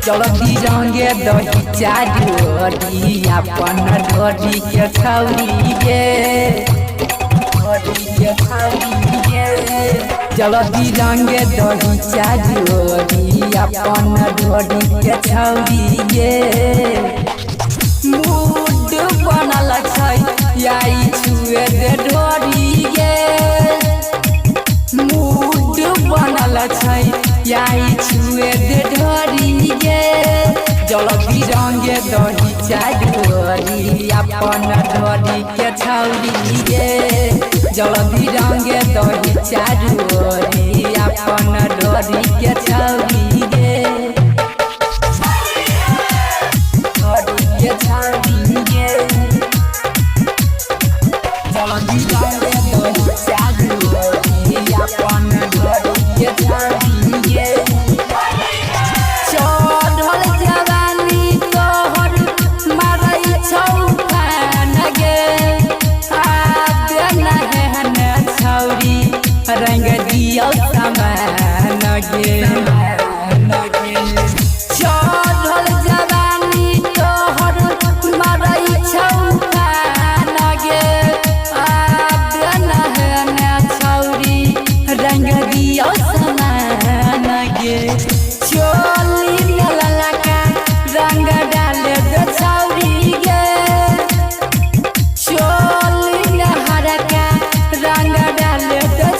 जल्दी रंगे दही चारोरी अपन ढोरी के छौरी गे जल्दी रंगे दही चारोरी अपन ढोरी के छौरी गे मूड बनल छै आई छुए दे ढोरी गे मूड बनल छै आई छुए दे ढोरी गे जल्दी रंगे दही चारोरी अपन ढोरी के छौरी गे जल्दी रंगे दही चारोरी अपन ढोरी के छौरी गे ढोरी के छौरी गे जल्दी रंगे दही चारोरी अपन ढोरी के छौरी गे रंग दिया समान गे चढ़ल जवानी तोहर मरई छौकान गे छौरी रंग दिया समान गे चोली ललका रंग डाले दे छौरी गे चोली हरका रंग डाले दे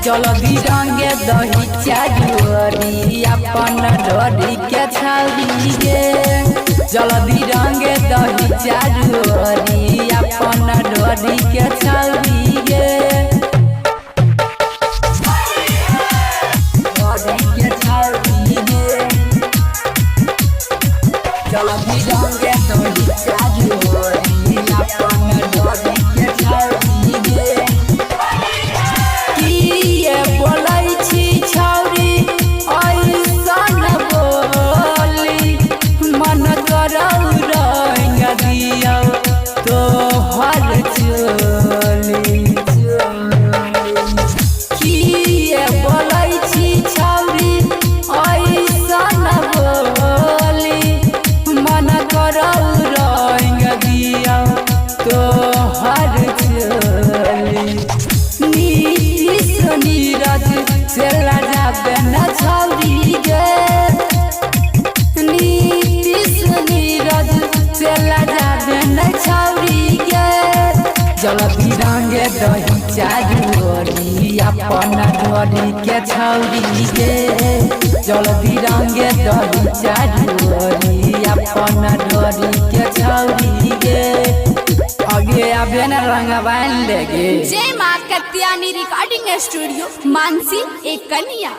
जल्दी रंगे दही चारोरी अपन ढोरी के छौरी गे जल्दी रंगे दही चारोरी अपन ढोरी के छौरी गे ढोरी के छौरी गे जल्दी रंगे दही चारोरी अपन ढोरी के छौरी गे से लजाबे न छौरी गे नीतीश नीरज से लजाबे न छौरी गे जल्दी रंगे दही चारोरी अपन ढोरी के छौरी गे जल्दी रंगे दही चारोरी अपन ढोरी के छौरी गे आगे आबे न रंगवान लेगे। जय मां कत्यानी रिकॉर्डिंग स्टूडियो मानसी एक कन्या।